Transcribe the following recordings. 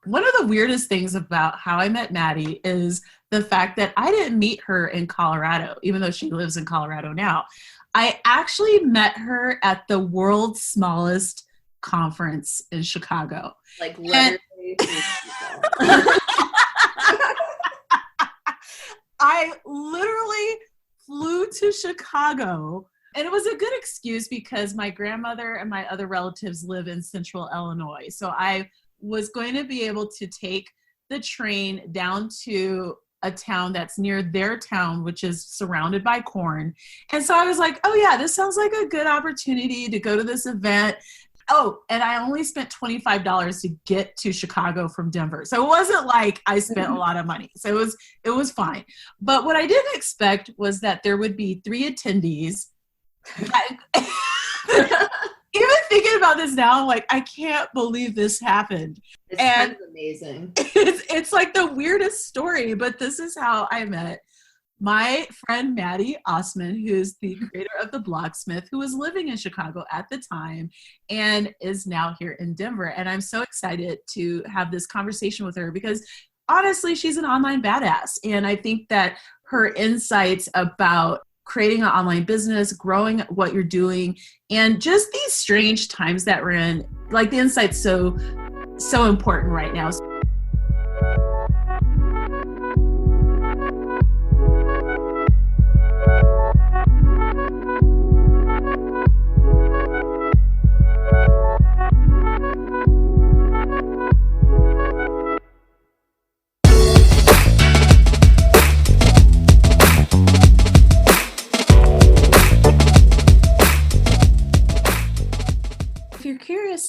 One of the weirdest things about how I met Maddy is the fact that I didn't meet her in Colorado, even though she lives in Colorado now. I actually met her at the world's smallest conference in Chicago. Like literally. I literally flew to Chicago, and it was a good excuse because my grandmother and my other relatives live in central Illinois. So I was going to be able to take the train down to a town that's near their town, which is surrounded by corn. And so I was like, oh yeah, this sounds like a good opportunity to go to this event. Oh, and I only spent $25 to get to Chicago from Denver. So it wasn't like I spent a lot of money. So it was fine. But what I didn't expect was that there would be 3 attendees. Even thinking about this now, I'm like, I can't believe this happened. It's kind of amazing. It's like the weirdest story, but this is how I met my friend Maddy Osman, who's the creator of the Blogsmith, who was living in Chicago at the time and is now here in Denver. And I'm so excited to have this conversation with her because honestly, she's an online badass. And I think that her insights about creating an online business, growing what you're doing, and just these strange times that we're in, like the insight's so important right now.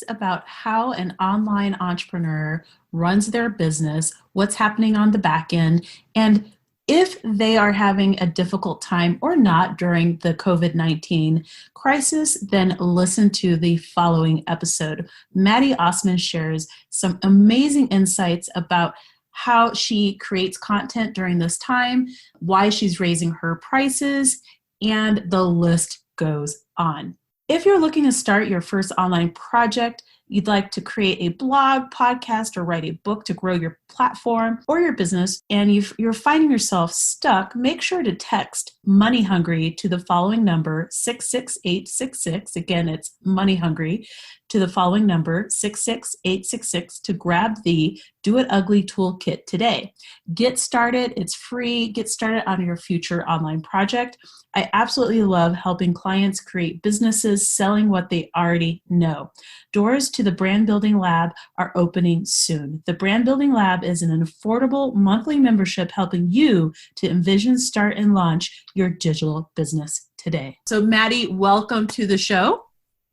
About how an online entrepreneur runs their business, what's happening on the back end, and if they are having a difficult time or not during the COVID-19 crisis, then listen to the following episode. Maddy Osman shares some amazing insights about how she creates content during this time, why she's raising her prices, and the list goes on. If you're looking to start your first online project, you'd like to create a blog, podcast, or write a book to grow your platform or your business, and you're finding yourself stuck, make sure to text Money Hungry to the following number, 66866. Again, it's Money Hungry to the following number, 66866, to grab the Do It Ugly toolkit today. Get started. It's free. Get started on your future online project. I absolutely love helping clients create businesses selling what they already know. Doors to the Brand Building Lab are opening soon. The Brand Building Lab is an affordable monthly membership helping you to envision, start, and launch your digital business today. So Maddy, welcome to the show.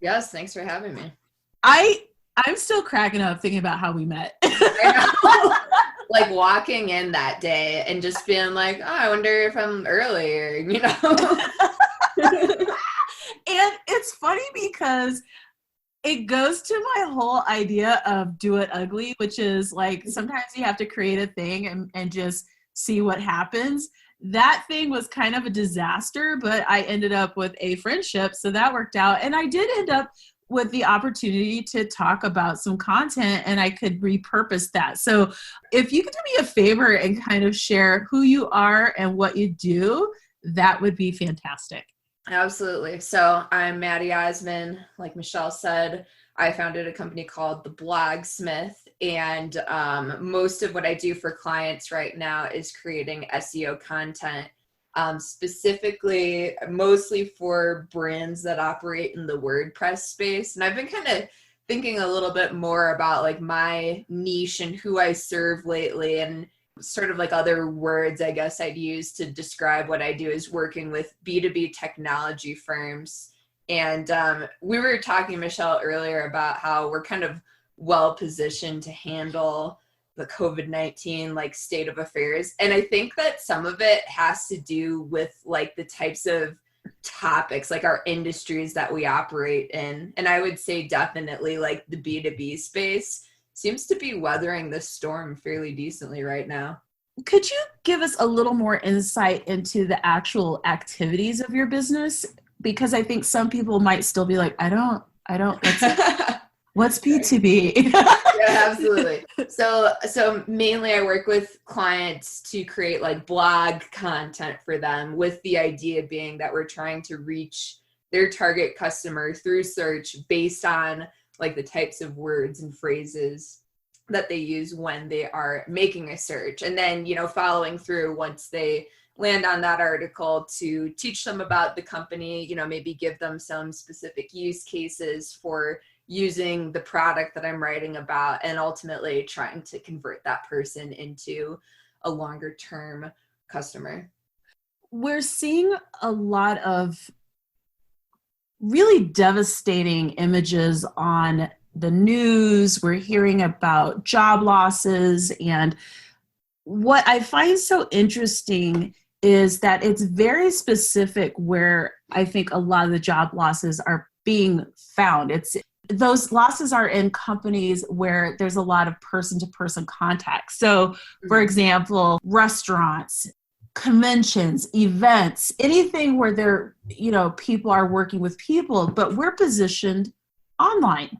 Yes, thanks for having me. I'm still cracking up thinking about how we met. Like walking in that day and just being like, oh, I wonder if I'm early, you know? And it's funny because it goes to my whole idea of Do It Ugly, which is like sometimes you have to create a thing and just see what happens. That thing was kind of a disaster, but I ended up with a friendship, so that worked out. And I did end up with the opportunity to talk about some content, and I could repurpose that. So if you could do me a favor and kind of share who you are and what you do, that would be fantastic. Absolutely. So I'm Maddy Osman. Like Michelle said, I founded a company called the Blogsmith, and most of what I do for clients right now is creating SEO content, specifically mostly for brands that operate in the WordPress space. And I've been kind of thinking a little bit more about like my niche and who I serve lately, and sort of like other words I guess I'd use to describe what I do is working with B2B technology firms. And we were talking, Michelle, earlier about how we're kind of well positioned to handle the COVID-19 like state of affairs. And I think that some of it has to do with like the types of topics, like our industries that we operate in. And I would say definitely like the B2B space seems to be weathering the storm fairly decently right now. Could you give us a little more insight into the actual activities of your business? Because I think some people might still be like, I don't, what's B2B? Yeah, absolutely. So mainly I work with clients to create like blog content for them, with the idea being that we're trying to reach their target customer through search based on like the types of words and phrases that they use when they are making a search. And then, following through once they land on that article to teach them about the company, maybe give them some specific use cases for using the product that I'm writing about, and ultimately trying to convert that person into a longer term customer. We're seeing a lot of really devastating images on the news. We're hearing about job losses. And what I find so interesting is that it's very specific where I think a lot of the job losses are being found. Those losses are in companies where there's a lot of person-to-person contact. So, for example, restaurants, conventions, events, anything where people are working with people, but we're positioned online.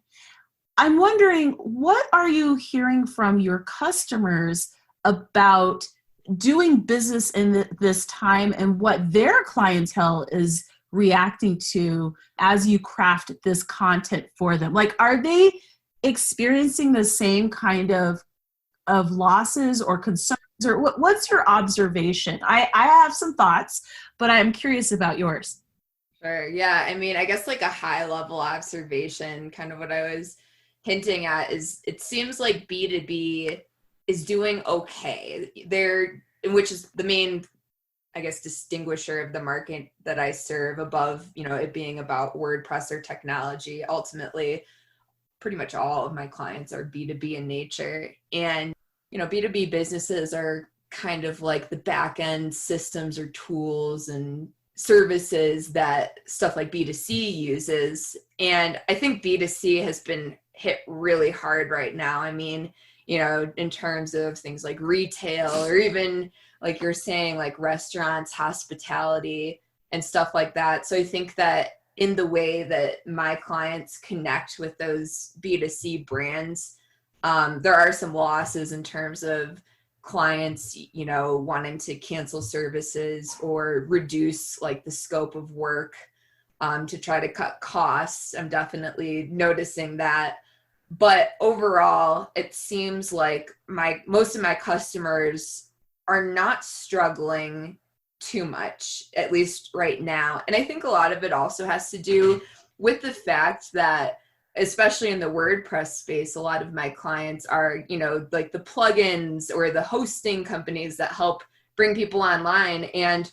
I'm wondering, what are you hearing from your customers about doing business in this time, and what their clientele is reacting to as you craft this content for them? Like, are they experiencing the same kind of losses or concerns, or what's your observation? I have some thoughts, but I'm curious about yours. Sure. Yeah. I mean, I guess like a high level observation, kind of what I was hinting at, is it seems like B2B is doing okay. Which is the main, I guess, distinguisher of the market that I serve, above, it being about WordPress or technology. Ultimately, pretty much all of my clients are B2B in nature. And, B2B businesses are kind of like the back end systems or tools and services that stuff like B2C uses. And I think B2C has been hit really hard right now. I mean, in terms of things like retail, or even like you're saying, like restaurants, hospitality, and stuff like that. So I think that in the way that my clients connect with those B2C brands, there are some losses in terms of clients, wanting to cancel services or reduce like the scope of work, to try to cut costs. I'm definitely noticing that. But overall, it seems like most of my customers are not struggling too much, at least right now. And I think a lot of it also has to do with the fact that, especially in the WordPress space, a lot of my clients are, like the plugins or the hosting companies that help bring people online. And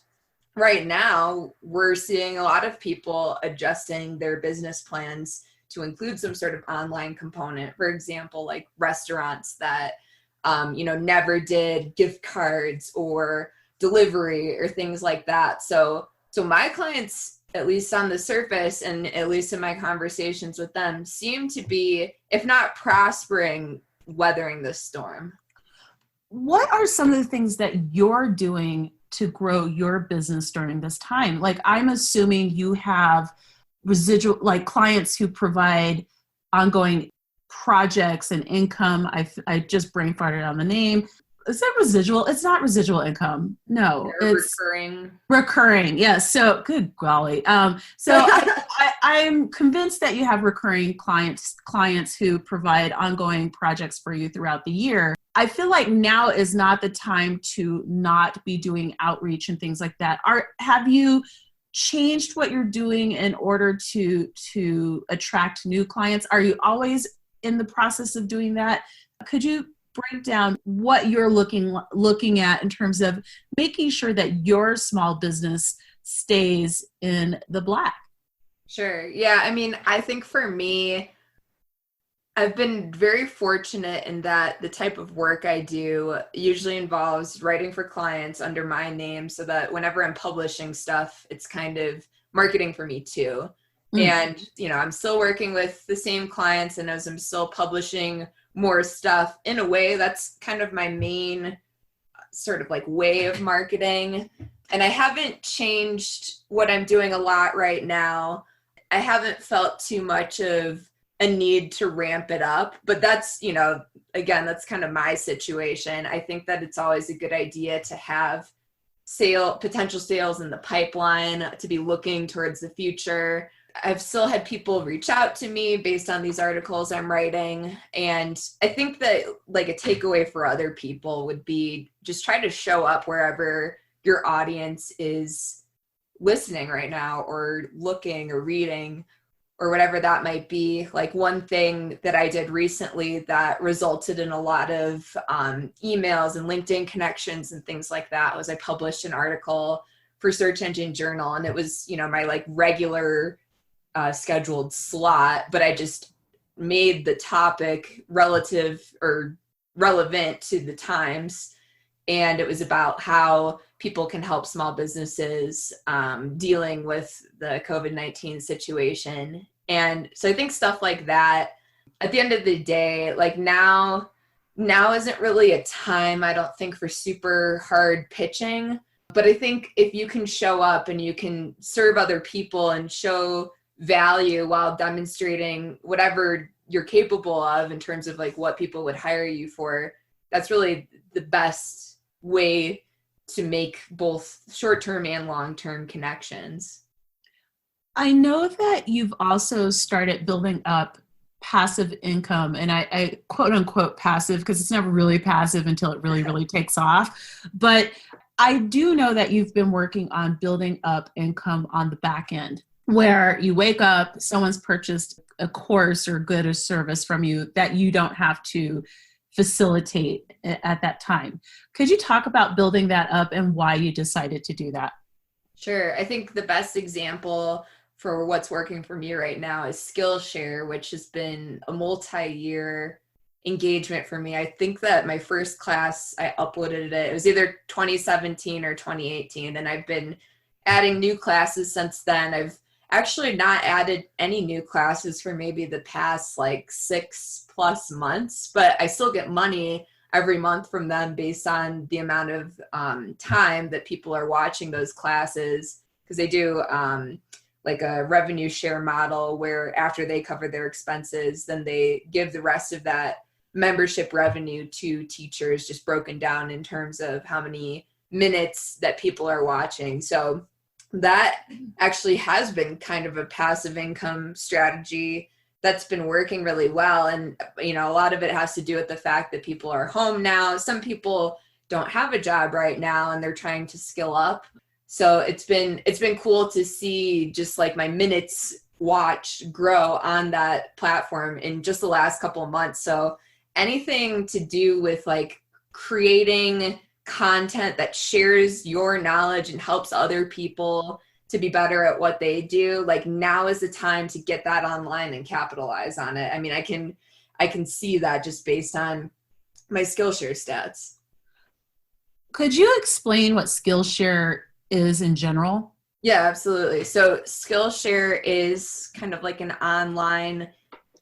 right now, we're seeing a lot of people adjusting their business plans to include some sort of online component. For example, like restaurants that, never did gift cards or delivery or things like that. So my clients, at least on the surface and at least in my conversations with them, seem to be, if not prospering, weathering this storm. What are some of the things that you're doing to grow your business during this time? Like, I'm assuming you have residual, like clients who provide ongoing projects and income. I just brain farted on the name. Is that residual? It's not residual income. No, it's recurring. Yes. So good golly. I'm convinced that you have recurring clients who provide ongoing projects for you throughout the year. I feel like now is not the time to not be doing outreach and things like that. Have you changed what you're doing in order to attract new clients? Are you always in the process of doing that? Could you break down what you're looking at in terms of making sure that your small business stays in the black? Sure. Yeah. I mean, I think for me, I've been very fortunate in that the type of work I do usually involves writing for clients under my name, so that whenever I'm publishing stuff, it's kind of marketing for me too. And, I'm still working with the same clients, and as I'm still publishing more stuff, in a way, that's kind of my main sort of like way of marketing. And I haven't changed what I'm doing a lot right now. I haven't felt too much of a need to ramp it up. But that's, again, that's kind of my situation. I think that it's always a good idea to have potential sales in the pipeline, to be looking towards the future. I've still had people reach out to me based on these articles I'm writing. And I think that like a takeaway for other people would be just try to show up wherever your audience is listening right now, or looking or reading, or whatever that might be. Like one thing that I did recently that resulted in a lot of emails and LinkedIn connections and things like that was I published an article for Search Engine Journal, and it was, my like regular scheduled slot, but I just made the topic relative or relevant to the times. And it was about how people can help small businesses dealing with the COVID-19 situation. And so I think stuff like that, at the end of the day, like now isn't really a time, I don't think, for super hard pitching. But I think if you can show up and you can serve other people and show value while demonstrating whatever you're capable of in terms of like what people would hire you for, that's really the best way to make both short-term and long-term connections. I know that you've also started building up passive income, and I quote unquote passive because it's never really passive until it really, really takes off. But I do know that you've been working on building up income on the back end, where you wake up, someone's purchased a course or good or service from you that you don't have to facilitate at that time. Could you talk about building that up and why you decided to do that? Sure. I think the best example for what's working for me right now is Skillshare, which has been a multi-year engagement for me. I think that my first class, I uploaded it was either 2017 or 2018, and I've been adding new classes since then. I've actually not added any new classes for maybe the past like 6+ months, but I still get money every month from them based on the amount of time that people are watching those classes, because they do like a revenue share model where after they cover their expenses, then they give the rest of that membership revenue to teachers, just broken down in terms of how many minutes that people are watching. So that actually has been kind of a passive income strategy that's been working really well. And, a lot of it has to do with the fact that people are home now. Some people don't have a job right now and they're trying to skill up. So it's been cool to see just like my minutes watched grow on that platform in just the last couple of months. So anything to do with like creating content that shares your knowledge and helps other people to be better at what they do, like now is the time to get that online and capitalize on it. I mean, I can see that just based on my Skillshare stats. Could you explain what Skillshare is in general? Yeah, absolutely. So Skillshare is kind of like an online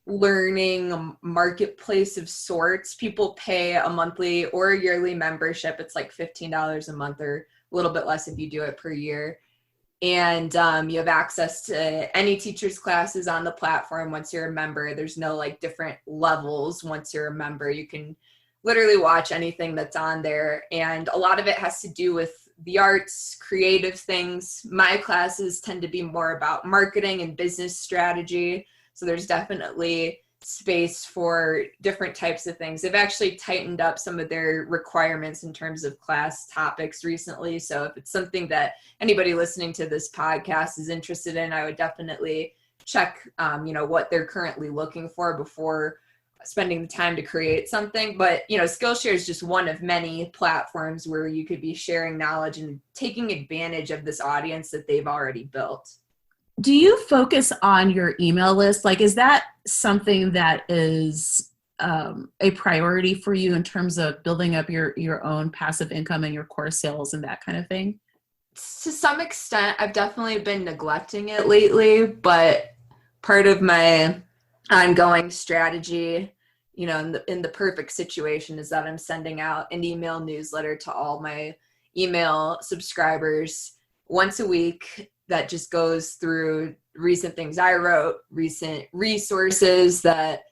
learning marketplace of sorts. People pay a monthly or a yearly membership. It's like $15 a month, or a little bit less if you do it per year. And you have access to any teacher's classes on the platform once you're a member. There's no like different levels once you're a member. You can literally watch anything that's on there. And a lot of it has to do with the arts, creative things. My classes tend to be more about marketing and business strategy. So there's definitely space for different types of things. They've actually tightened up some of their requirements in terms of class topics recently. So if it's something that anybody listening to this podcast is interested in, I would definitely check, what they're currently looking for before spending the time to create something. But, Skillshare is just one of many platforms where you could be sharing knowledge and taking advantage of this audience that they've already built. Do you focus on your email list? Like, is that something that is a priority for you in terms of building up your own passive income and your course sales and that kind of thing? To some extent, I've definitely been neglecting it lately, but part of my ongoing strategy, in the perfect situation, is that I'm sending out an email newsletter to all my email subscribers once a week. that just goes through recent things I wrote, recent resources that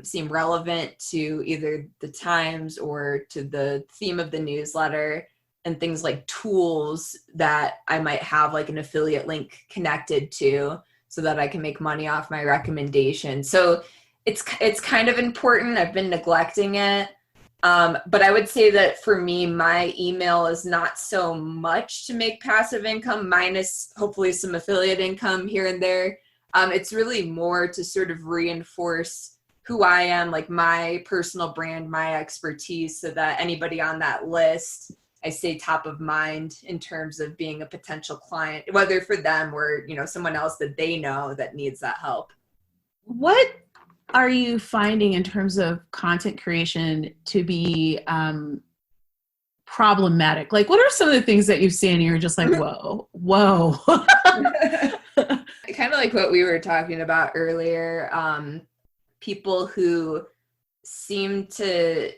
seem relevant to either the times or to the theme of the newsletter, and things like tools that I might have like an affiliate link connected to so that I can make money off my recommendation. So it's kind of important. I've been neglecting it. But I would say that for me, my email is not so much to make passive income, minus hopefully some affiliate income here and there. It's really more to sort of reinforce who I am, like my personal brand, my expertise, so that anybody on that list, I stay top of mind in terms of being a potential client, whether for them or, someone else that they know that needs that help. What are you finding in terms of content creation to be problematic? Like, what are some of the things that you've seen and you're just like, whoa. Kind of like what we were talking about earlier. People who seem to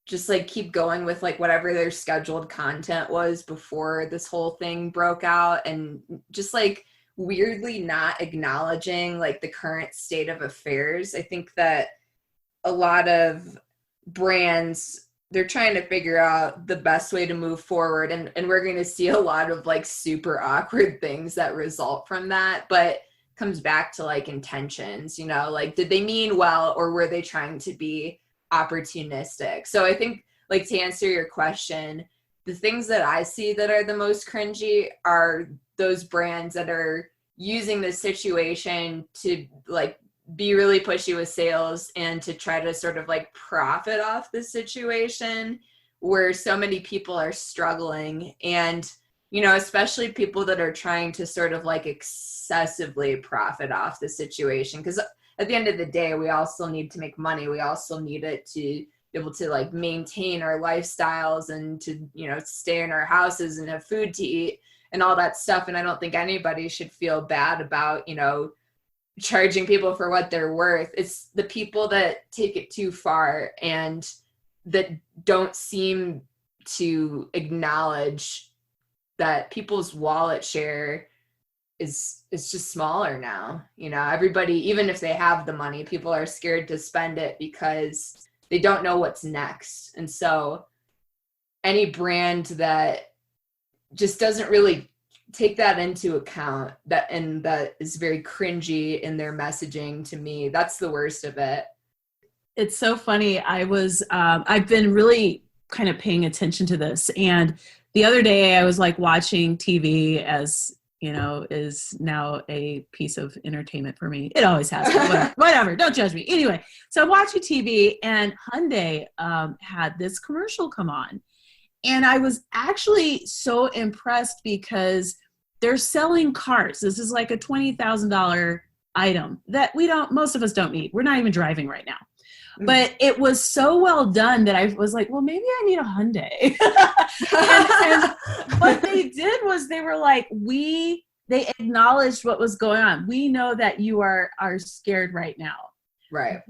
just like keep going with like whatever their scheduled content was before this whole thing broke out, and just like weirdly not acknowledging like the current state of affairs. I think that a lot of brands, they're trying to figure out the best way to move forward, and we're going to see a lot of like super awkward things that result from that, but comes back to like intentions, like did they mean well, or were they trying to be opportunistic? So I think, like, to answer your question, the things that I see that are the most cringy are those brands that are using this situation to like be really pushy with sales and to try to sort of like profit off the situation where so many people are struggling. And, especially people that are trying to sort of like excessively profit off the situation. Because at the end of the day, we all still need to make money. We also need it to be able to like maintain our lifestyles and to, stay in our houses and have food to eat and all that stuff. And I don't think anybody should feel bad about, charging people for what they're worth. It's the people that take it too far and that don't seem to acknowledge that people's wallet share is just smaller now. Everybody, even if they have the money, people are scared to spend it because they don't know what's next. And so any brand that just doesn't really take that into account, that is very cringy in their messaging, to me, that's the worst of it. It's so funny. I've been really kind of paying attention to this. And the other day I was like watching TV, as is now a piece of entertainment for me. It always has been. Whatever. Don't judge me. Anyway, so I'm watching TV and Hyundai had this commercial come on. And I was actually so impressed because they're selling cars. This is like a $20,000 item that most of us don't need. We're not even driving right now. But it was so well done that I was like, well, maybe I need a Hyundai. and what they did was they were like, they acknowledged what was going on. We know that you are scared right now. Right.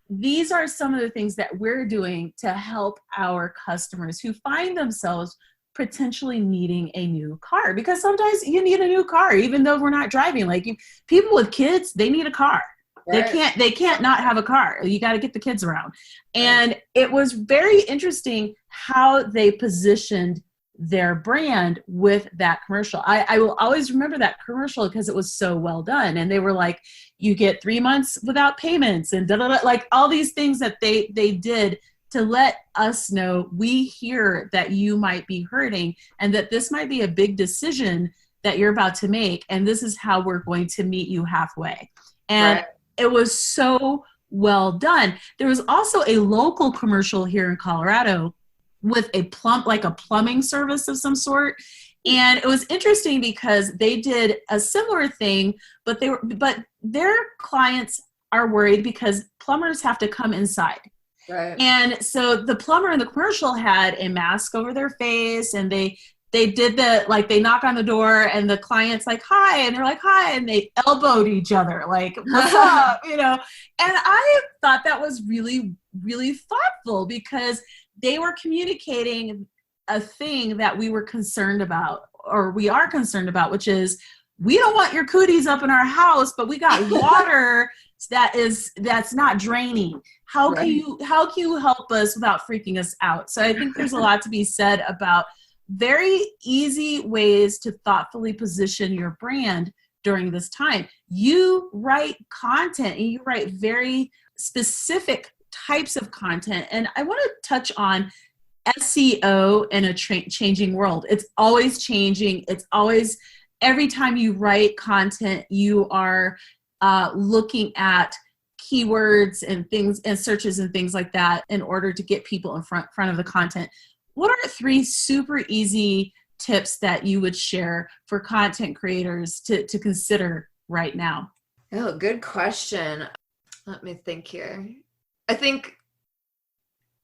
These are some of the things that we're doing to help our customers who find themselves potentially needing a new car, because sometimes you need a new car, even though we're not driving. Like people with kids, they need a car. Right. They can't not have a car. You got to get the kids around. And it was very interesting how they positioned their brand with that commercial. I will always remember that commercial because it was so well done. And they were like, you get 3 months without payments and like all these things that they did to let us know, we hear that you might be hurting and that this might be a big decision that you're about to make. And this is how we're going to meet you halfway. And it was so well done. There was also a local commercial here in Colorado with a plumbing service of some sort. And it was interesting because they did a similar thing, but their clients are worried because plumbers have to come inside. Right. And so the plumber in the commercial had a mask over their face, and they did they knock on the door and the client's like, hi, and they're like, hi, and they elbowed each other, like, what's up, And I thought that was really, really thoughtful because they were communicating a thing that we were concerned about, or we are concerned about, which is we don't want your cooties up in our house, but we got water that's not draining. How can you help us without freaking us out? So I think there's a lot to be said about very easy ways to thoughtfully position your brand during this time. You write content and you write very specific types of content. And I want to touch on SEO in a changing world. It's always changing. It's always, every time you write content, you are looking at keywords and things and searches and things like that in order to get people in front of the content. What are 3 super easy tips that you would share for content creators to consider right now? Oh, good question. Let me think here. I think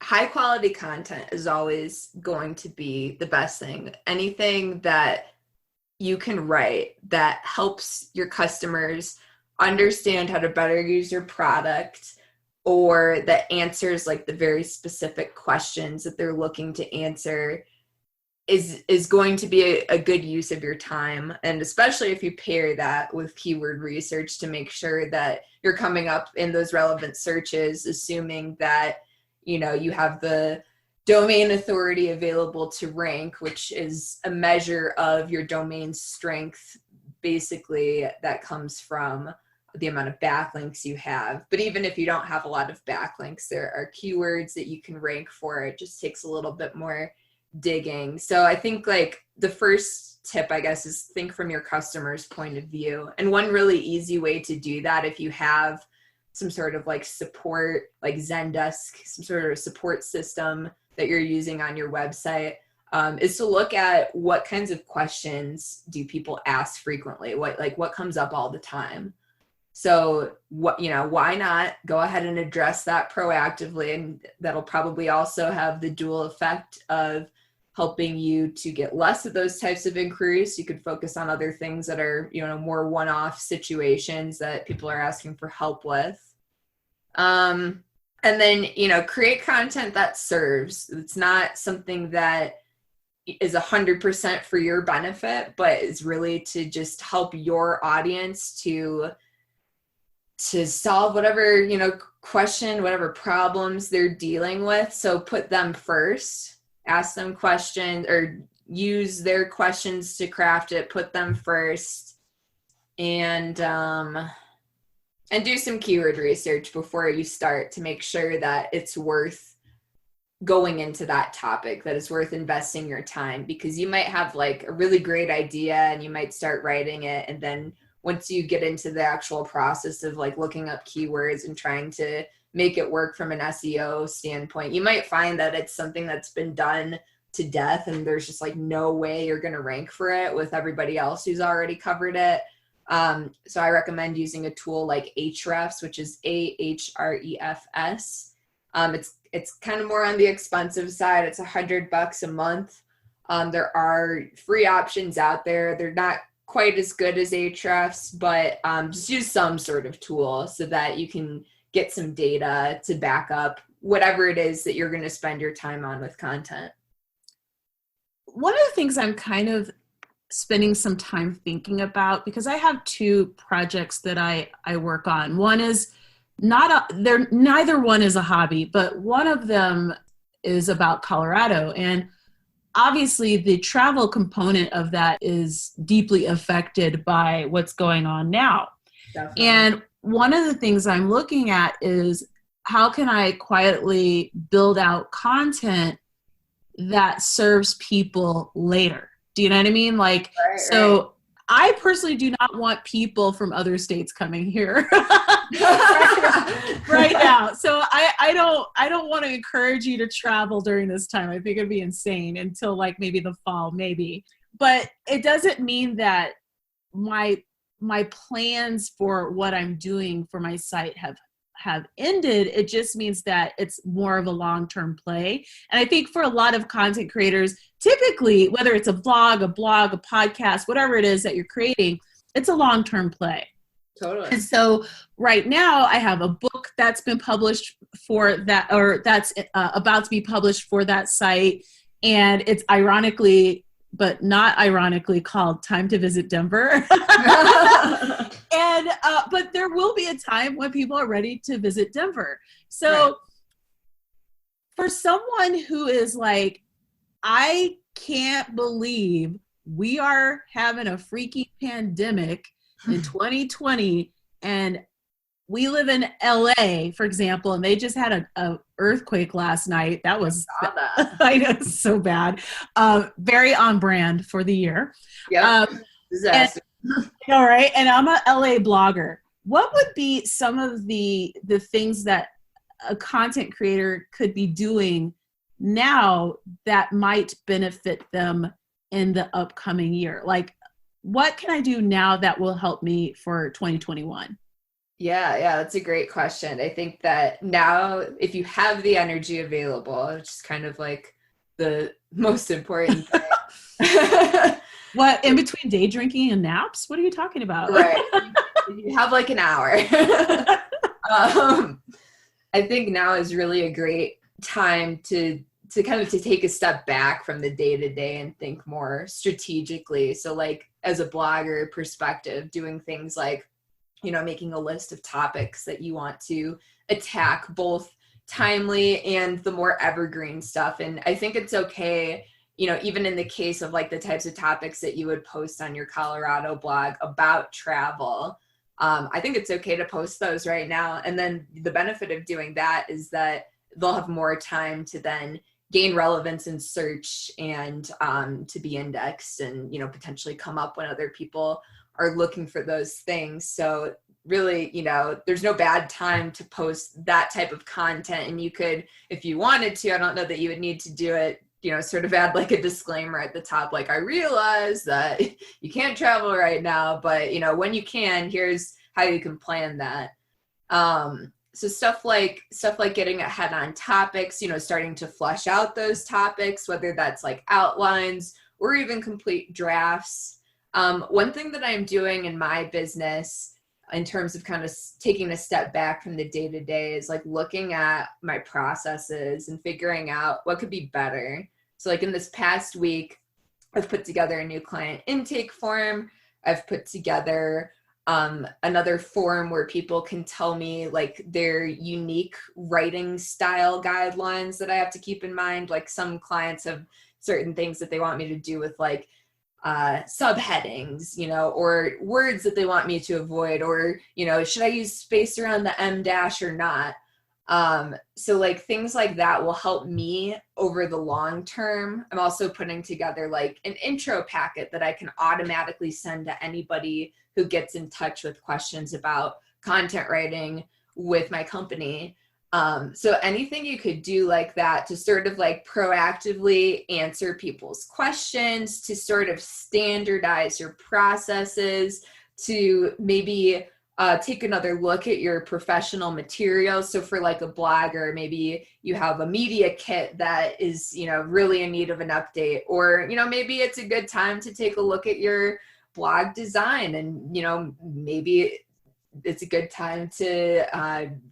high quality content is always going to be the best thing. Anything that you can write that helps your customers understand how to better use your product, or that answers like the very specific questions that they're looking to answer, is going to be a good use of your time. And especially if you pair that with keyword research to make sure that you're coming up in those relevant searches, assuming that, you know, you have the domain authority available to rank, which is a measure of your domain strength. Basically, that comes from the amount of backlinks you have. But even if you don't have a lot of backlinks, there are keywords that you can rank for. It just takes a little bit more digging. So I think like the first tip, I guess, is think from your customer's point of view. And one really easy way to do that, if you have some sort of like support, like Zendesk, some sort of support system that you're using on your website, is to look at what kinds of questions do people ask frequently? What comes up all the time? So why not go ahead and address that proactively? And that'll probably also have the dual effect of helping you to get less of those types of inquiries. You could focus on other things that are, more one-off situations that people are asking for help with. And then, create content that serves. It's not something that is 100% for your benefit, but is really to just help your audience to solve whatever, question, whatever problems they're dealing with. So put them first, ask them questions, or use their questions to craft it, put them first, and do some keyword research before you start to make sure that it's worth going into that topic, that it's worth investing your time, because you might have like a really great idea and you might start writing it, and then once you get into the actual process of like looking up keywords and trying to make it work from an SEO standpoint, you might find that it's something that's been done to death and there's just like no way you're going to rank for it with everybody else who's already covered it. So I recommend using a tool like Ahrefs, which is Ahrefs. It's kind of more on the expensive side. It's $100 a month. There are free options out there. They're not quite as good as Ahrefs, but just use some sort of tool so that you can get some data to back up whatever it is that you're going to spend your time on with content. One of the things I'm kind of spending some time thinking about, because I have 2 projects that I work on. One is neither one is a hobby, but one of them is about Colorado. And obviously the travel component of that is deeply affected by what's going on now. Definitely. And one of the things I'm looking at is how can I quietly build out content that serves people later? Do you know what I mean? Right. I personally do not want people from other states coming here right now. So I don't want to encourage you to travel during this time. I think it'd be insane until like maybe the fall, maybe. But it doesn't mean that my plans for what I'm doing for my site have ended. It just means that it's more of a long-term play. And I think for a lot of content creators, typically, whether it's a blog, a podcast, whatever it is that you're creating, it's a long-term play. Totally. And so right now I have a book that's been published for that, or that's about to be published for that site. And it's ironically but not ironically called Time to Visit Denver. And, but there will be a time when people are ready to visit Denver. So right. For someone who is like, I can't believe we are having a freaky pandemic in 2020 and we live in LA, for example, and they just had a earthquake last night. That was, I know, it's so bad. Very on brand for the year. Yeah. Disaster. All right. And I'm a LA blogger. What would be some of the things that a content creator could be doing now that might benefit them in the upcoming year? Like, what can I do now that will help me for 2021? Yeah, that's a great question. I think that now, if you have the energy available, which is kind of like the most important thing. What, in between day drinking and naps? What are you talking about? Right. You have like an hour. I think now is really a great time to kind of to take a step back from the day-to-day and think more strategically. So like as a blogger perspective, doing things like, making a list of topics that you want to attack, both timely and the more evergreen stuff. And I think it's okay, even in the case of like the types of topics that you would post on your Colorado blog about travel, I think it's okay to post those right now. And then the benefit of doing that is that they'll have more time to then gain relevance in search and to be indexed and, potentially come up when other people are looking for those things. So really, there's no bad time to post that type of content. And you could, if you wanted to, I don't know that you would need to do it, sort of add like a disclaimer at the top, like, I realize that you can't travel right now, but when you can, here's how you can plan that. So stuff like getting ahead on topics, starting to flesh out those topics, whether that's like outlines or even complete drafts. One thing that I'm doing in my business in terms of kind of taking a step back from the day-to-day is like looking at my processes and figuring out what could be better. So like in this past week, I've put together a new client intake form. I've put together another form where people can tell me like their unique writing style guidelines that I have to keep in mind. Like some clients have certain things that they want me to do with like subheadings, or words that they want me to avoid, or, should I use space around the M dash or not? So like things like that will help me over the long term. I'm also putting together like an intro packet that I can automatically send to anybody who gets in touch with questions about content writing with my company. So anything you could do like that to sort of like proactively answer people's questions, to sort of standardize your processes, to maybe take another look at your professional materials. So for like a blogger, maybe you have a media kit that is, really in need of an update, or, maybe it's a good time to take a look at your blog design and, maybe it's a good time to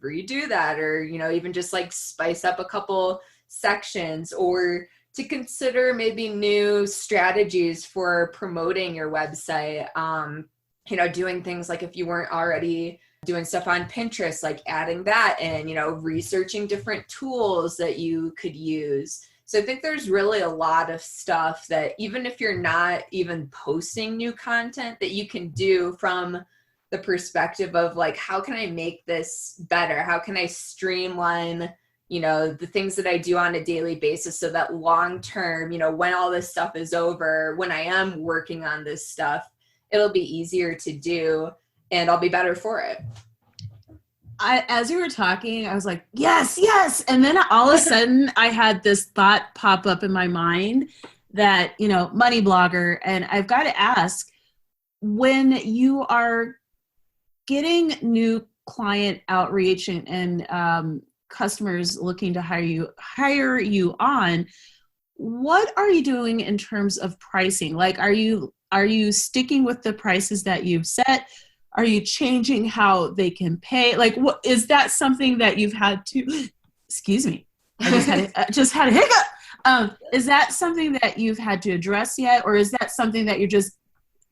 redo that, or, even just like spice up a couple sections, or to consider maybe new strategies for promoting your website. Doing things like if you weren't already doing stuff on Pinterest, like adding that in, researching different tools that you could use. So I think there's really a lot of stuff that even if you're not even posting new content, that you can do from the perspective of like, how can I make this better? How can I streamline, the things that I do on a daily basis so that long term, when all this stuff is over, when I am working on this stuff, it'll be easier to do and I'll be better for it. As you were talking, I was like, yes. And then all of a sudden I had this thought pop up in my mind that, money blogger. And I've got to ask, when you are getting new client outreach and customers looking to hire you on, what are you doing in terms of pricing? Like, are you sticking with the prices that you've set? Are you changing how they can pay? Like, what is that something that you've had to, excuse me, I just had a hiccup. Is that something that you've had to address yet, or is that something that you're just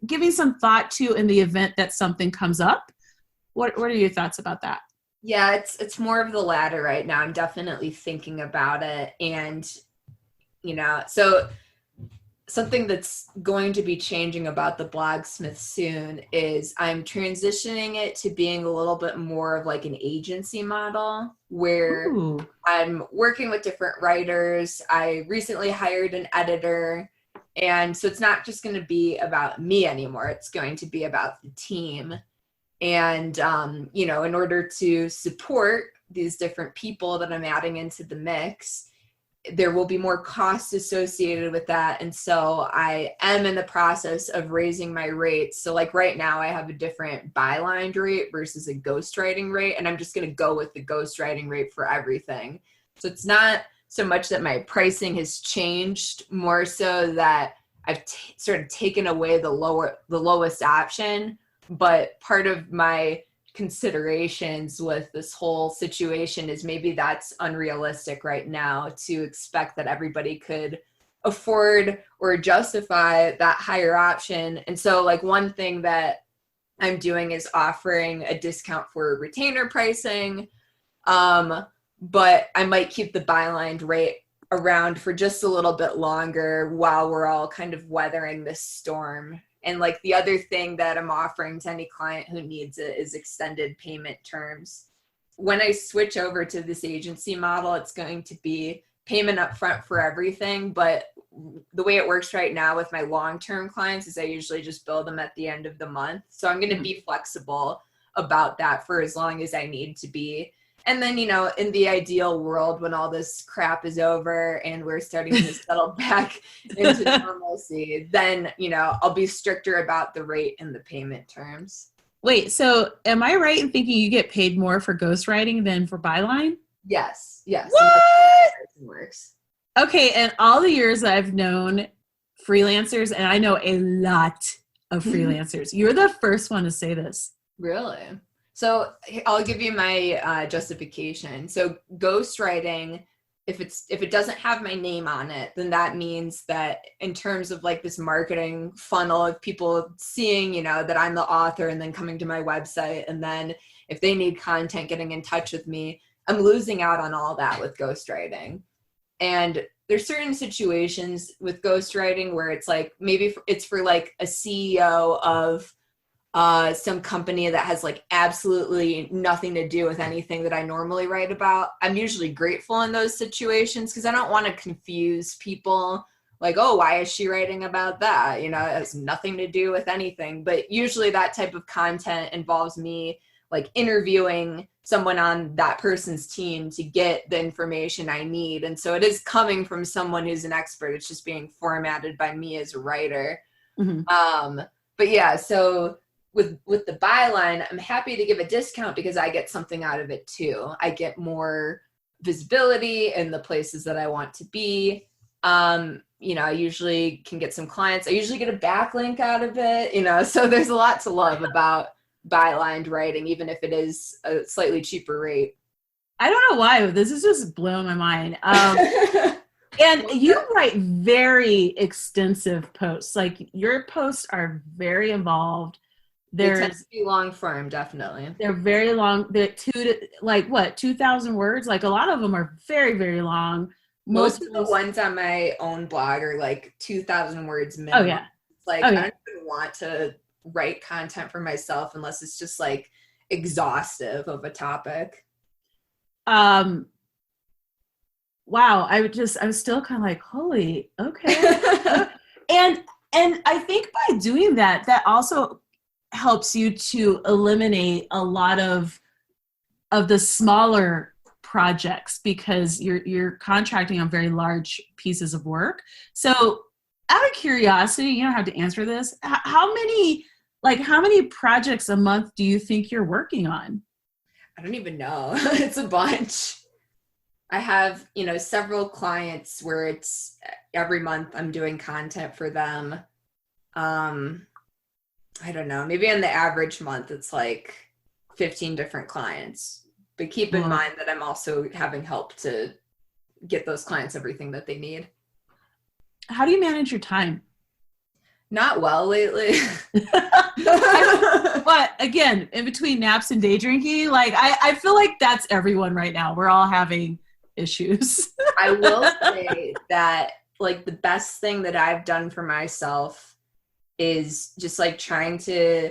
giving some thought to in the event that something comes up? What are your thoughts about that? Yeah, it's more of the latter right now. I'm definitely thinking about it. And, so something that's going to be changing about the Blogsmith soon is I'm transitioning it to being a little bit more of like an agency model where Ooh. I'm working with different writers. I recently hired an editor. And so it's not just going to be about me anymore. It's going to be about the team. And, in order to support these different people that I'm adding into the mix, there will be more costs associated with that. And so I am in the process of raising my rates. So like right now I have a different byline rate versus a ghostwriting rate. And I'm just going to go with the ghostwriting rate for everything. So it's not so much that my pricing has changed, more so that I've sort of taken away the lowest option. But part of my considerations with this whole situation is maybe that's unrealistic right now to expect that everybody could afford or justify that higher option. And so like one thing that I'm doing is offering a discount for retainer pricing. But I might keep the byline rate around for just a little bit longer while we're all kind of weathering this storm. And like the other thing that I'm offering to any client who needs it is extended payment terms. When I switch over to this agency model, it's going to be payment upfront for everything. But the way it works right now with my long-term clients is I usually just bill them at the end of the month. So I'm going to be flexible about that for as long as I need to be. And then, in the ideal world, when all this crap is over and we're starting to settle back into normalcy, then, I'll be stricter about the rate and the payment terms. Wait, so am I right in thinking you get paid more for ghostwriting than for byline? Yes. What? And that's how it works. Okay, and all the years I've known freelancers, and I know a lot of freelancers, you're the first one to say this. Really? So I'll give you my justification. So ghostwriting, if it doesn't have my name on it, then that means that in terms of like this marketing funnel of people seeing, that I'm the author and then coming to my website, and then if they need content, getting in touch with me, I'm losing out on all that with ghostwriting. And there's certain situations with ghostwriting where it's like, maybe it's for like a CEO of some company that has like absolutely nothing to do with anything that I normally write about. I'm usually grateful in those situations because I don't want to confuse people like, oh, why is she writing about that? It has nothing to do with anything. But usually that type of content involves me like interviewing someone on that person's team to get the information I need. And so it is coming from someone who's an expert. It's just being formatted by me as a writer. Mm-hmm. But yeah, so with the byline, I'm happy to give a discount because I get something out of it too. I get more visibility in the places that I want to be. I usually can get some clients. I usually get a backlink out of it, so there's a lot to love about bylined writing, even if it is a slightly cheaper rate. I don't know why, but this is just blowing my mind. And you write very extensive posts. Like your posts are very involved. They tend to be long form, definitely. They're very long. They're 2,000 words. Like a lot of them are very, very long. Most of the ones on my own blog are like 2,000 words minimum. Oh yeah. It's like I don't even want to write content for myself unless it's just like exhaustive of a topic. Wow. I'm still kind of like, holy, okay. and I think by doing that also helps you to eliminate a lot of the smaller projects because you're contracting on very large pieces of work. So out of curiosity, you don't have to answer this. How many projects a month do you think you're working on? I don't even know. It's a bunch. I have, several clients where it's every month I'm doing content for them. I don't know, maybe on the average month, it's like 15 different clients. But keep in mind that I'm also having help to get those clients everything that they need. How do you manage your time? Not well lately. But again, in between naps and day drinking, like I feel like that's everyone right now. We're all having issues. I will say that like the best thing that I've done for myself is just like trying to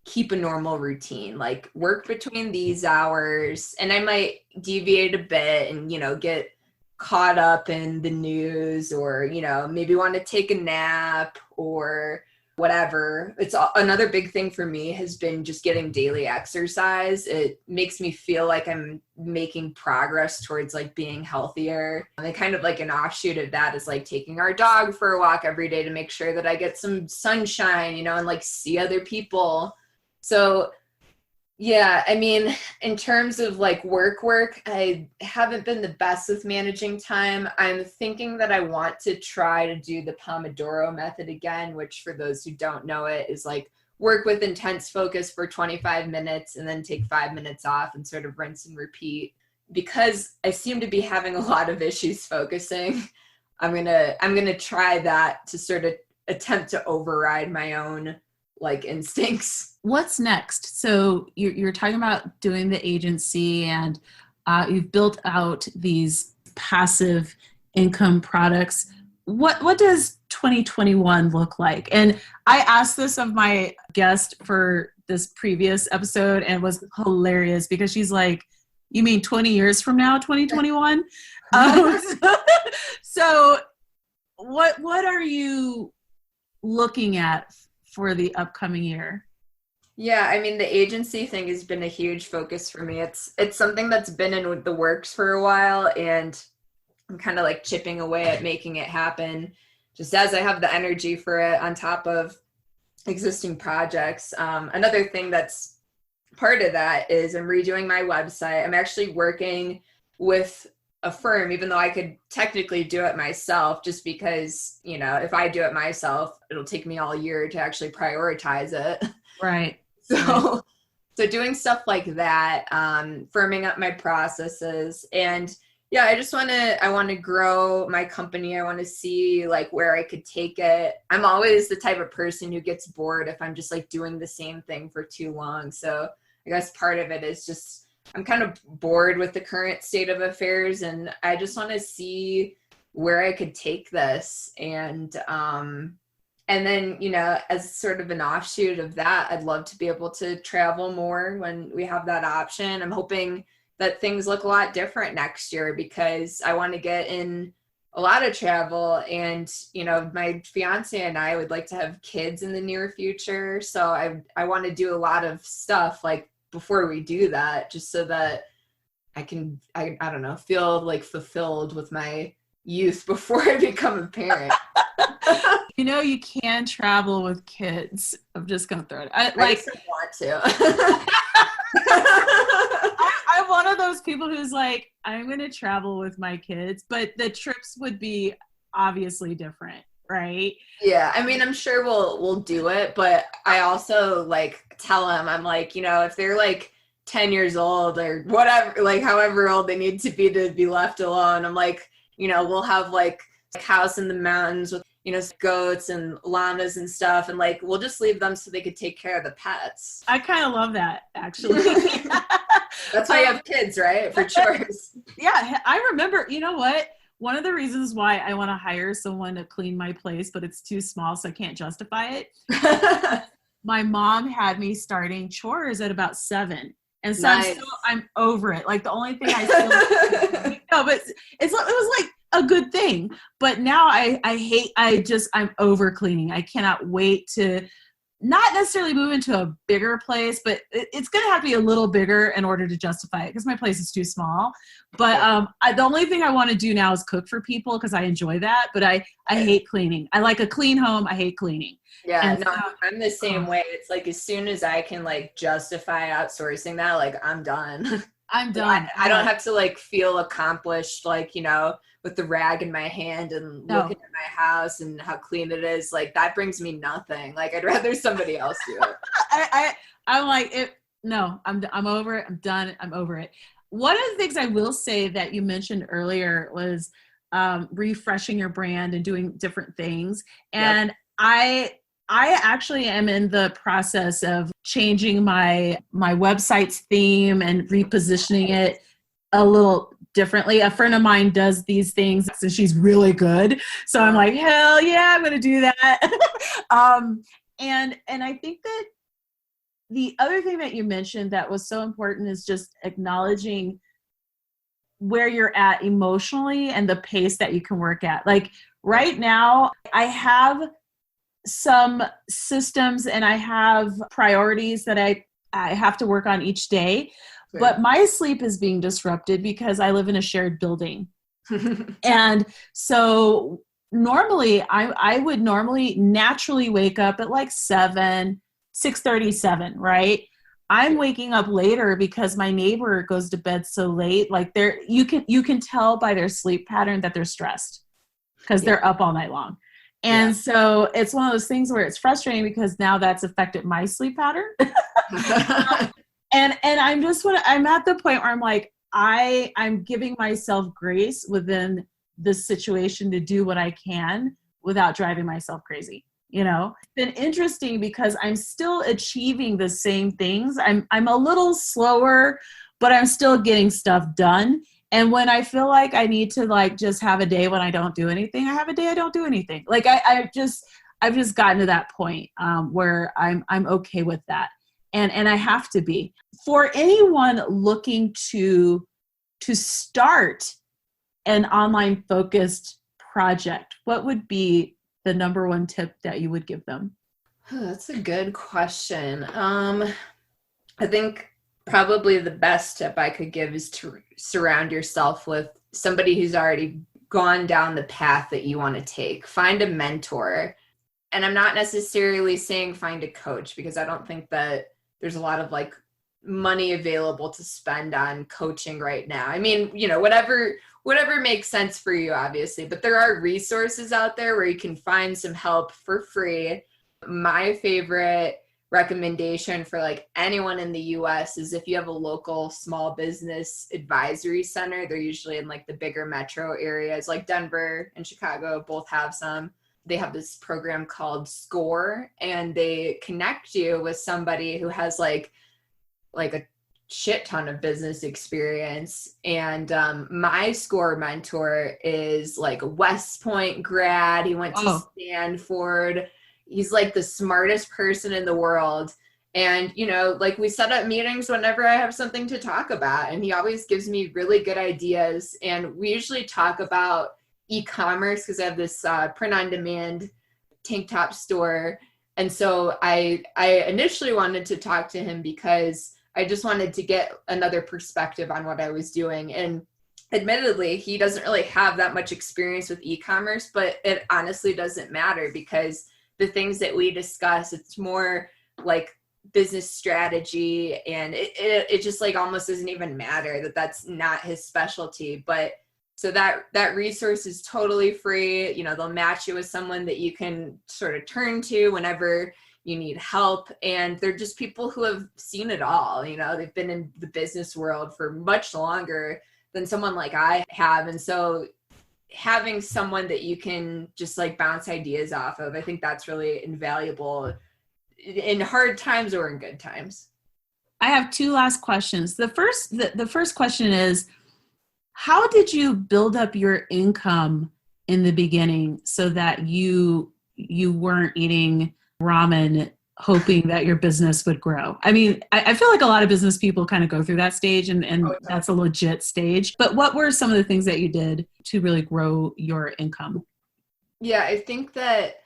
keep a normal routine, like work between these hours, and I might deviate a bit and, get caught up in the news, or, maybe want to take a nap or whatever. It's another big thing for me has been just getting daily exercise. It makes me feel like I'm making progress towards like being healthier. And kind of like an offshoot of that is like taking our dog for a walk every day to make sure that I get some sunshine, and like see other people. So yeah, I mean, in terms of like work, I haven't been the best with managing time. I'm thinking that I want to try to do the Pomodoro method again, which for those who don't know it is like work with intense focus for 25 minutes and then take 5 minutes off and sort of rinse and repeat. Because I seem to be having a lot of issues focusing, I'm gonna try that to sort of attempt to override my own like instincts. What's next? So you're talking about doing the agency, and you've built out these passive income products. What does 2021 look like? And I asked this of my guest for this previous episode, and it was hilarious because she's like, "You mean 20 years from now, 2021?" So what are you looking at for the upcoming year? Yeah, I mean, the agency thing has been a huge focus for me. It's something that's been in the works for a while, and I'm kind of like chipping away at making it happen just as I have the energy for it on top of existing projects. Another thing that's part of that is I'm redoing my website. I'm actually working with a firm, even though I could technically do it myself, just because, if I do it myself, it'll take me all year to actually prioritize it. Right. So doing stuff like that, firming up my processes, and yeah, I want to grow my company. I want to see like where I could take it. I'm always the type of person who gets bored if I'm just like doing the same thing for too long. So I guess part of it is just I'm kind of bored with the current state of affairs, and I just want to see where I could take this. And then, as sort of an offshoot of that, I'd love to be able to travel more when we have that option. I'm hoping that things look a lot different next year because I want to get in a lot of travel, and, my fiance and I would like to have kids in the near future. So I want to do a lot of stuff like before we do that, just so that I can, I don't know, feel like fulfilled with my youth before I become a parent. You can travel with kids. I'm just going to throw it. I just don't want to. I'm one of those people who's like, I'm going to travel with my kids, but the trips would be obviously different, right? Yeah, I mean, I'm sure we'll do it, but I also like tell them, I'm like, if they're like 10 years old or whatever, like however old they need to be left alone, I'm like, we'll have like a house in the mountains with, goats and llamas and stuff, and like we'll just leave them so they could take care of the pets. I kind of love that, actually. That's why you have kids, right? For chores. Yeah, I remember, you know what? One of the reasons why I want to hire someone to clean my place, but it's too small, so I can't justify it. My mom had me starting chores at about 7. And so Nice. I'm over it. Like the only thing I still no, but it was like a good thing. But now I'm over cleaning. I cannot wait to not necessarily move into a bigger place, but it's going to have to be a little bigger in order to justify it because my place is too small. But the only thing I want to do now is cook for people because I enjoy that. But I hate cleaning. I like a clean home. I hate cleaning. Yeah, no, I'm the same way. It's like as soon as I can like justify outsourcing that, like I'm done. I'm done. I don't have to like feel accomplished, like, with the rag in my hand and looking at my house and how clean it is. Like that brings me nothing. Like I'd rather somebody else do it. I'm like it. No, I'm over it. I'm done. I'm over it. One of the things I will say that you mentioned earlier was refreshing your brand and doing different things. And yep. I actually am in the process of changing my website's theme and repositioning it a little differently. A friend of mine does these things and she's really good. So I'm like, hell yeah, I'm going to do that. And I think that the other thing that you mentioned that was so important is just acknowledging where you're at emotionally and the pace that you can work at. Like right now, I have some systems and I have priorities that I have to work on each day. Sure. But my sleep is being disrupted because I live in a shared building. And so normally I would normally naturally wake up at like 6:37, right? I'm waking up later because my neighbor goes to bed so late. Like you can tell by their sleep pattern that they're stressed because they're up all night long. And so it's one of those things where it's frustrating because now that's affected my sleep pattern. And I'm at the point where I'm like, I'm giving myself grace within this situation to do what I can without driving myself crazy. You know, it's been interesting because I'm still achieving the same things. I'm a little slower, but I'm still getting stuff done. And when I feel like I need to like just have a day when I don't do anything, I have a day I don't do anything. Like I've just gotten to that point where I'm okay with that. And I have to be. For anyone looking to start an online focused project, what would be the number one tip that you would give them? That's a good question. I think probably the best tip I could give is to surround yourself with somebody who's already gone down the path that you want to take. Find a mentor. And I'm not necessarily saying find a coach because I don't think that there's a lot of like money available to spend on coaching right now. I mean, you know, whatever makes sense for you, obviously, but there are resources out there where you can find some help for free. My favorite recommendation for like anyone in the US is if you have a local small business advisory center. They're usually in like the bigger metro areas, like Denver and Chicago both have some. They have this program called SCORE, and they connect you with somebody who has like a shit ton of business experience. And my SCORE mentor is like a West Point grad. He went to Stanford. He's like the smartest person in the world. And, you know, like we set up meetings whenever I have something to talk about. And he always gives me really good ideas. And we usually talk about e-commerce because I have this print-on-demand tank top store. And so I initially wanted to talk to him because I just wanted to get another perspective on what I was doing. And admittedly, he doesn't really have that much experience with e-commerce, but it honestly doesn't matter because the things that we discuss, it's more like business strategy, and it just like almost doesn't even matter that that's not his specialty. But so that resource is totally free. You know, they'll match you with someone that you can sort of turn to whenever you need help. And they're just people who have seen it all. You know, they've been in the business world for much longer than someone like I have. And so having someone that you can just like bounce ideas off of, I think that's really invaluable in hard times or in good times. I have two last questions. The first question is, how did you build up your income in the beginning so that you weren't eating ramen hoping that your business would grow? I mean, I feel like a lot of business people kind of go through that stage and that's a legit stage. But what were some of the things that you did to really grow your income? Yeah, I think that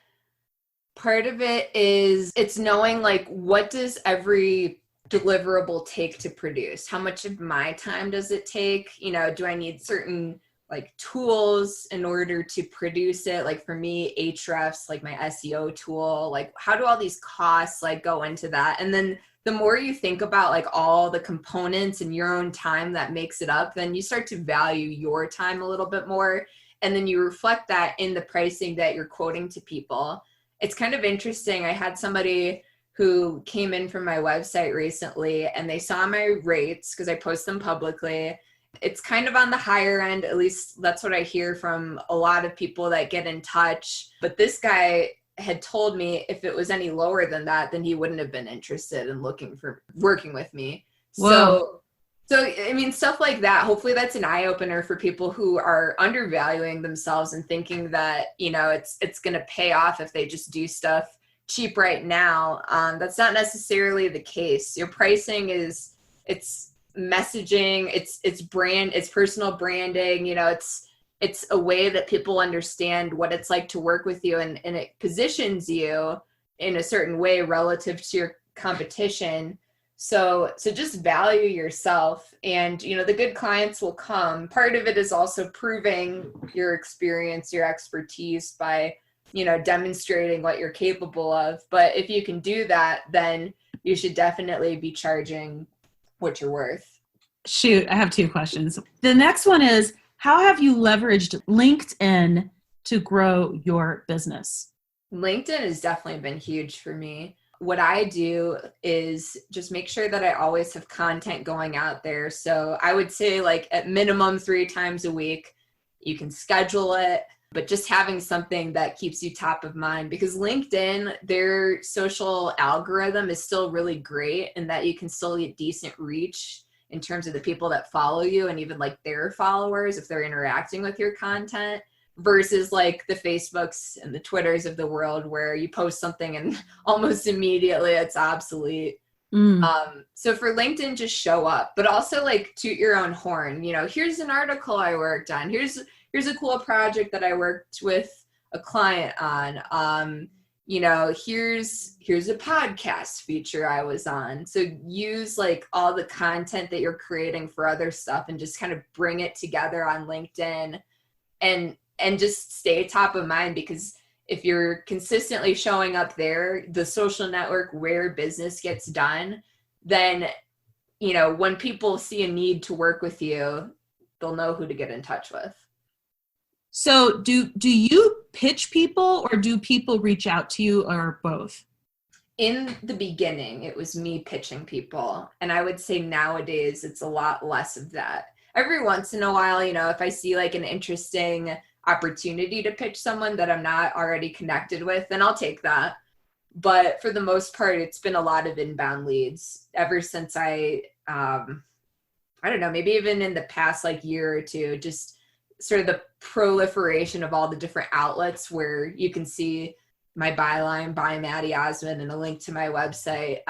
part of it is it's knowing like what does every deliverable take to produce? How much of my time does it take? You know, do I need certain like tools in order to produce it? Like for me, Ahrefs, like my SEO tool, like how do all these costs like go into that? And then the more you think about like all the components and your own time that makes it up, then you start to value your time a little bit more. And then you reflect that in the pricing that you're quoting to people. It's kind of interesting. I had somebody who came in from my website recently and they saw my rates because I post them publicly. It's kind of on the higher end, at least that's what I hear from a lot of people that get in touch. But this guy had told me if it was any lower than that, then he wouldn't have been interested in looking for working with me. Whoa. So, I mean, stuff like that, hopefully that's an eye opener for people who are undervaluing themselves and thinking that, it's going to pay off if they just do stuff cheap right now. That's not necessarily the case. Your pricing it's messaging, it's brand, it's personal branding, it's a way that people understand what it's like to work with you, and it positions you in a certain way relative to your competition. So just value yourself, and the good clients will come. Part of it is also proving your experience, your expertise by demonstrating what you're capable of. But if you can do that, then you should definitely be charging what you're worth. Shoot, I have two questions. The next one is, how have you leveraged LinkedIn to grow your business? LinkedIn has definitely been huge for me. What I do is just make sure that I always have content going out there. So I would say like at minimum 3 times a week. You can schedule it, but just having something that keeps you top of mind, because LinkedIn, their social algorithm is still really great in that you can still get decent reach in terms of the people that follow you and even like their followers if they're interacting with your content, versus like the Facebooks and the Twitters of the world where you post something and almost immediately it's obsolete. So for LinkedIn, just show up, but also like toot your own horn. Here's an article I worked on. Here's a cool project that I worked with a client on. Here's a podcast feature I was on. So use like all the content that you're creating for other stuff and just kind of bring it together on LinkedIn and just stay top of mind, because if you're consistently showing up there, the social network where business gets done, then, when people see a need to work with you, they'll know who to get in touch with. So do you pitch people, or do people reach out to you, or both? In the beginning, it was me pitching people. And I would say nowadays it's a lot less of that. Every once in a while, if I see like an interesting opportunity to pitch someone that I'm not already connected with, then I'll take that. But for the most part, it's been a lot of inbound leads ever since I don't know, maybe even in the past like year or two, just sort of the proliferation of all the different outlets where you can see my byline by Maddy Osman and a link to my website.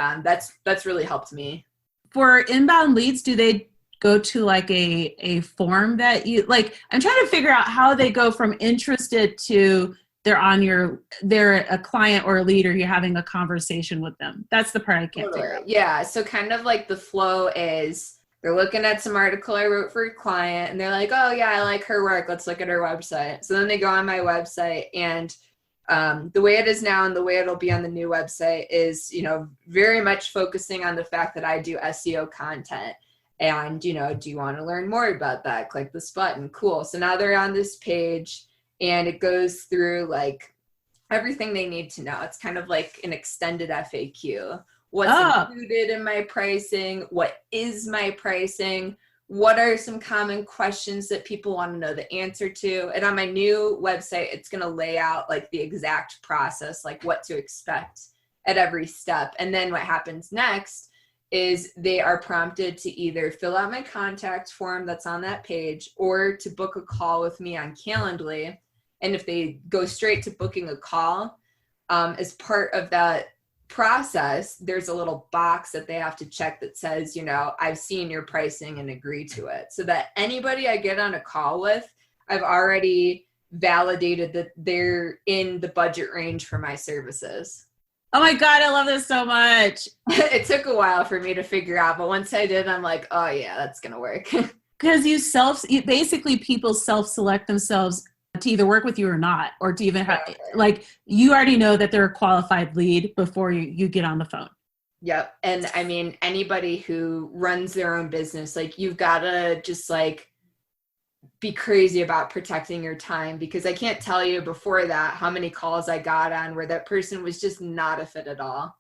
That's really helped me. For inbound leads, do they go to like a form that you like? I'm trying to figure out how they go from interested to they're a client or a lead, or you're having a conversation with them. That's the part I can't figure out. Yeah. So kind of like the flow is they're looking at some article I wrote for a client and they're like, oh yeah, I like her work. Let's look at her website. So then they go on my website, and the way it is now and the way it'll be on the new website is, very much focusing on the fact that I do SEO content. And, do you want to learn more about that? Click this button. Cool. So now they're on this page and it goes through like everything they need to know. It's kind of like an extended FAQ. What's included in my pricing? What is my pricing? What are some common questions that people want to know the answer to? And on my new website, it's going to lay out like the exact process, like what to expect at every step. And then what happens next is they are prompted to either fill out my contact form that's on that page, or to book a call with me on Calendly. And if they go straight to booking a call, as part of that process, there's a little box that they have to check that says, I've seen your pricing and agree to it. So that anybody I get on a call with, I've already validated that they're in the budget range for my services. Oh my God, I love this so much. It took a while for me to figure out, but once I did, I'm like, oh yeah, that's going to work. Because basically people self-select themselves to either work with you or not, or to even have, like, you already know that they're a qualified lead before you get on the phone. Yep. And I mean, anybody who runs their own business, like, you've got to just like be crazy about protecting your time, because I can't tell you before that how many calls I got on where that person was just not a fit at all.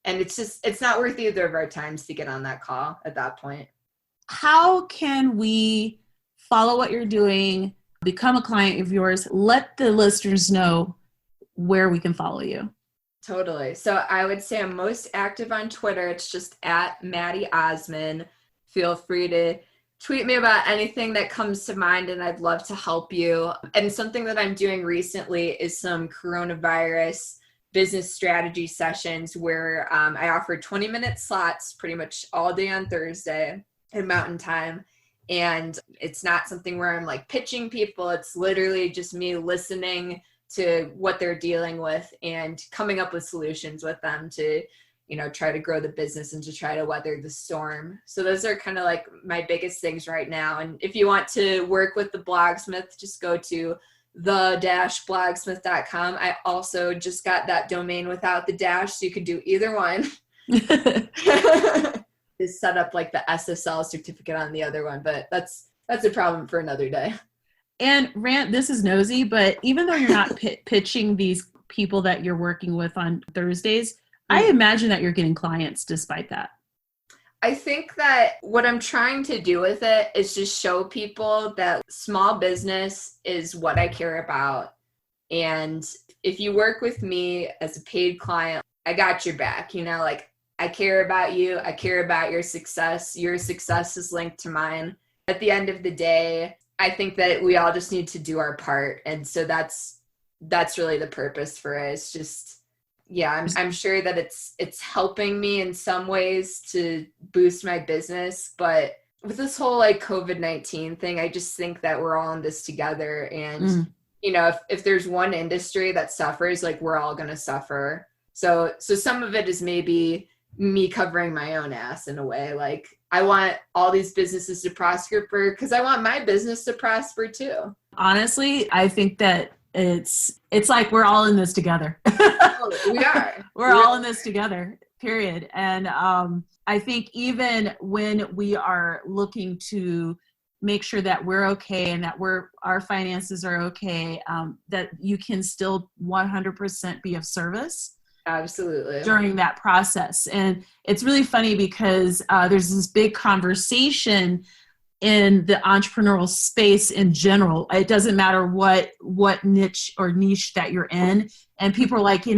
And it's not worth either of our times to get on that call at that point. how can we follow what you're doing, become a client of yours? Let the listeners know where we can follow you. Totally. So I would say I'm most active on Twitter. It's just at Maddy Osman. Feel free to tweet me about anything that comes to mind, and I'd love to help you. And something that I'm doing recently is some coronavirus business strategy sessions where I offer 20-minute slots pretty much all day on Thursday in Mountain Time. And it's not something where I'm like pitching people. It's literally just me listening to what they're dealing with and coming up with solutions with them to, try to grow the business and to try to weather the storm. So those are kind of like my biggest things right now. And if you want to work with the Blogsmith, just go to the-blogsmith.com. I also just got that domain without the dash, so you could do either one. Is set up like the SSL certificate on the other one, but that's a problem for another day. And Rant, this is nosy, but even though you're not pitching these people that you're working with on Thursdays, I imagine that you're getting clients despite that. I think that what I'm trying to do with it is just show people that small business is what I care about. And if you work with me as a paid client, I got your back, like I care about you. I care about your success. Your success is linked to mine. At the end of the day, I think that we all just need to do our part. And so that's really the purpose for it. It's just, I'm sure that it's helping me in some ways to boost my business. But with this whole like COVID-19 thing, I just think that we're all in this together. And, if there's one industry that suffers, like we're all going to suffer. So some of it is maybe me covering my own ass in a way. Like I want all these businesses to prosper because I want my business to prosper too. Honestly, I think that it's like we're all in this together. We are. We're all in this together, period. And I think even when we are looking to make sure that we're okay and that our finances are okay, that you can still 100% be of service. Absolutely. During that process. And it's really funny because there's this big conversation in the entrepreneurial space in general. It doesn't matter what niche or niche that you're in. And people are like,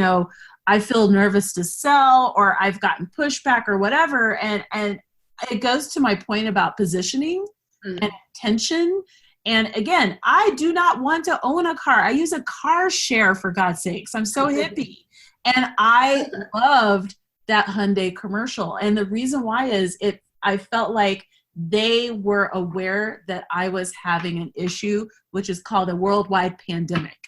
I feel nervous to sell, or I've gotten pushback or whatever. And it goes to my point about positioning and attention. And again, I do not want to own a car. I use a car share, for God's sakes. I'm so hippie. And I loved that Hyundai commercial. And the reason why is I felt like they were aware that I was having an issue, which is called a worldwide pandemic.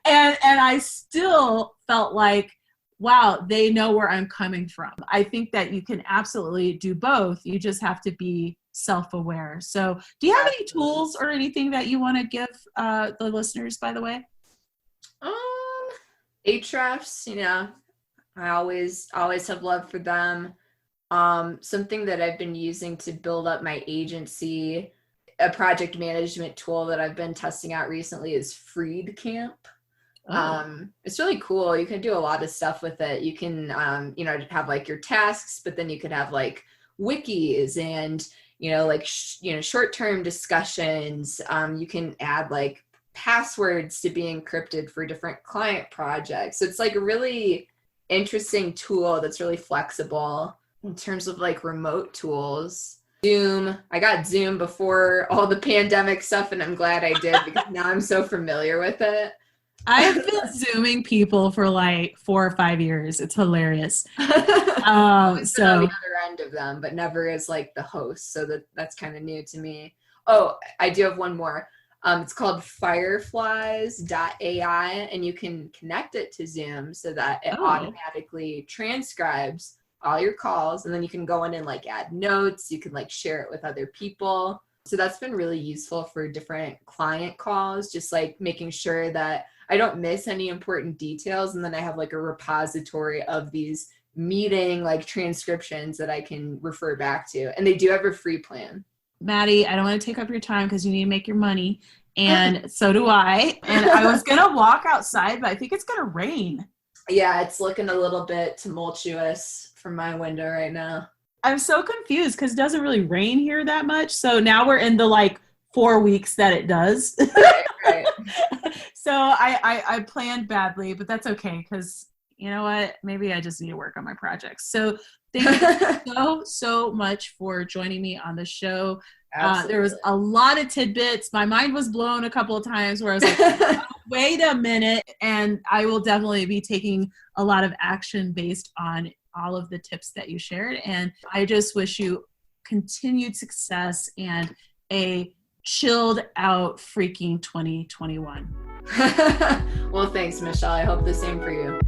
and I still felt like, wow, they know where I'm coming from. I think that you can absolutely do both. You just have to be self-aware. So do you have any tools or anything that you want to give the listeners, by the way? Ahrefs, I always have love for them. Something that I've been using to build up my agency, a project management tool that I've been testing out recently is Freedcamp. It's really cool. You can do a lot of stuff with it. You can, have like your tasks, but then you could have like wikis and, short-term discussions. You can add like passwords to be encrypted for different client projects. So it's like a really interesting tool that's really flexible in terms of like remote tools. Zoom. I got Zoom before all the pandemic stuff, and I'm glad I did because now I'm so familiar with it. I've been Zooming people for like 4 or 5 years. It's hilarious. So on the other end of them, but never as like the host. So that's kind of new to me. Oh, I do have one more. It's called fireflies.ai, and you can connect it to Zoom so that it automatically transcribes all your calls, and then you can go in and like add notes. You can like share it with other people. So that's been really useful for different client calls, just like making sure that I don't miss any important details. And then I have like a repository of these meeting like transcriptions that I can refer back to. And they do have a free plan. Maddy, I don't want to take up your time because you need to make your money. And so do I. And I was going to walk outside, but I think it's going to rain. Yeah, it's looking a little bit tumultuous from my window right now. I'm so confused because it doesn't really rain here that much. So now we're in the like 4 weeks that it does. Right. So I planned badly, but that's okay because you know what? Maybe I just need to work on my projects. So thank you so much for joining me on the show. There was a lot of tidbits. My mind was blown a couple of times where I was like, oh, wait a minute. And I will definitely be taking a lot of action based on all of the tips that you shared. And I just wish you continued success and a chilled out freaking 2021. Well, thanks, Michelle. I hope the same for you.